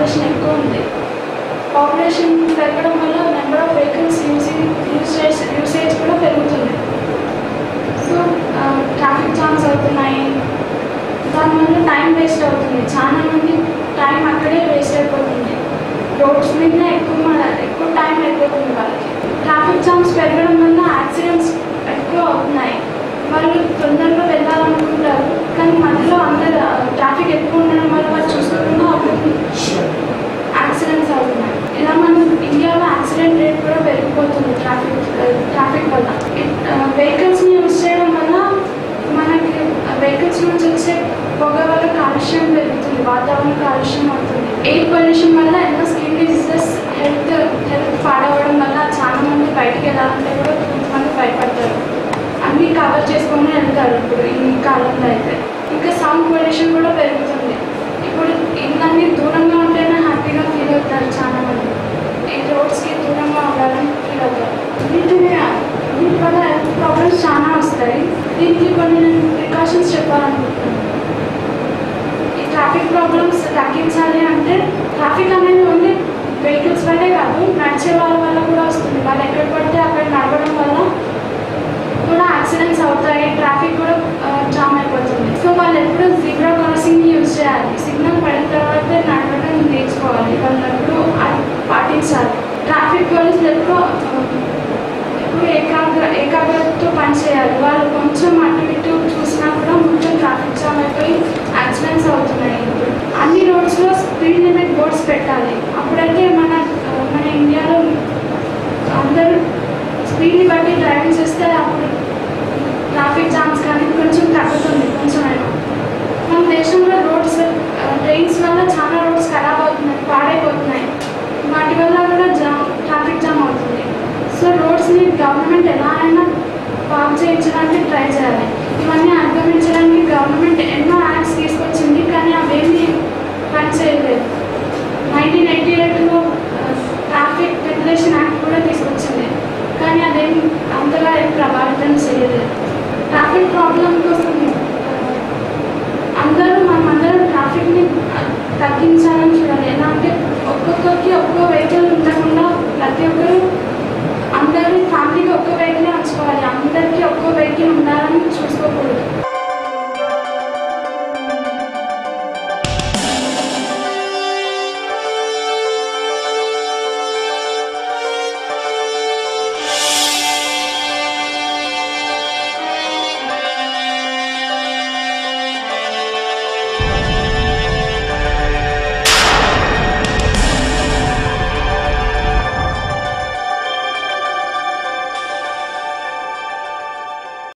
Population ఎక్కువ ఉంది. Population పెరగడం వల్ల నెంబర్ ఆఫ్ వెహికల్స్ యూసేజ్ కూడా పెరుగుతుంది. సో ట్రాఫిక్ జామ్స్ అవుతున్నాయి. దానివల్ల టైం వేస్ట్ అవుతుంది. చాలా మంది టైం అక్కడే వేస్ట్ అయిపోతుంది. రోడ్స్ మీదనే ఎక్కువ టైం అయిపోతుంది వాళ్ళకి. ట్రాఫిక్ జామ్స్ పెరగడం వల్ల యాక్సిడెంట్స్ ఎక్కువ అవుతున్నాయి. వాళ్ళు తొందరగా వెళ్ళాలనుకుంటారు, కానీ మధ్యలో అందరు ట్రాఫిక్ ఎక్కువ ఉండడం వల్ల వాళ్ళు చూసుకోకుండా యాక్సిడెంట్స్ అవుతున్నాయి. ఇలా మనం ఇండియాలో యాక్సిడెంట్ రేట్ కూడా పెరిగిపోతుంది ట్రాఫిక్ వల్ల. వెహికల్స్ని యూజ్ చేయడం వల్ల మనకి వెహికల్స్ నుంచి వచ్చే పొగ వల్ల కాలుష్యం పెరుగుతుంది, వాతావరణ కాలుష్యం అవుతుంది. ఎయిర్ పొల్యూషన్ వల్ల ఎన్నో స్కిన్ డిసీజెస్, హెల్త్ పాడవడం వల్ల చాలా మంది బయటికి వెళ్ళాలంటే కూడా కొంతమంది భయపడతారు. అన్నీ కవర్ చేసుకొని వెళ్తారు ఇప్పుడు ఈ కాలంలో అయితే. ఇంకా సౌండ్ పొల్యూషన్ కూడా పెరుగుతుంది. ఇప్పుడు ఇళ్ళన్నీ దూరంగా ఉంటేనే హ్యాపీగా ఫీల్ అవుతారు చాలా మంది. ఈ రోడ్స్కి దూరంగా ఉండాలని ఫీల్ అవుతారు. వీటి వల్ల హెల్త్ ప్రాబ్లమ్స్ చాలా వస్తాయి. దీనికి కొన్ని నేను ప్రికాషన్స్ చెప్పాలనుకుంటున్నాను. ఈ ట్రాఫిక్ ప్రాబ్లమ్స్ తగ్గించాలి అంటే ట్రాఫిక్ అనేది ఓన్లీ వెహికల్స్ వల్లే కాదు, నడిచే వాళ్ళ వల్ల కూడా వస్తుంది. వాళ్ళు ఎక్కడ పడితే అక్కడ నడవడం వల్ల కూడా యాక్సిడెంట్స్ అవుతాయి, ట్రాఫిక్ కూడా జామ్ అయిపోతుంది. సో వాళ్ళు ఎప్పుడు జీబ్రా క్రాసింగ్ని యూజ్ చేయాలి. సిగ్నల్ పడిన తర్వాతే నడవడం నేర్చుకోవాలి. వాళ్ళు ఎప్పుడు పాటించాలి. ట్రాఫిక్ పోలీసులు ఎప్పుడు ఏకాగ్రతతో పనిచేయాలి. వాళ్ళు కొంచెం అటు ఇటు చూసినా కూడా మొత్తం ట్రాఫిక్ జామ్ అయిపోయి యాక్సిడెంట్స్ అవుతున్నాయి. అన్ని రోడ్స్లో స్పీడ్ లిమిట్ బోర్డ్స్ పెట్టాలి. అప్పుడైతే మన ఇండియాలో అందరూ స్పీడ్ని బట్టి డ్రైవింగ్ చేస్తే అప్పుడు ట్రాఫిక్ జామ్స్ కానీ కొంచెం తగ్గుతుంది కొంచెమైనా. మన దేశంలో రోడ్స్ ట్రైన్స్ వల్ల చాలా రోడ్స్ ఖరాబ్ అవుతున్నాయి, పాడైపోతున్నాయి. వాటి వల్ల కూడా ట్రాఫిక్ జామ్ అవుతుంది. సో రోడ్స్ని గవర్నమెంట్ ఎలా అయినా బాగు చేయించడానికి ట్రై చేయాలి. ఇవన్నీ అధిగమించడానికి గవర్నమెంట్ ఎన్నో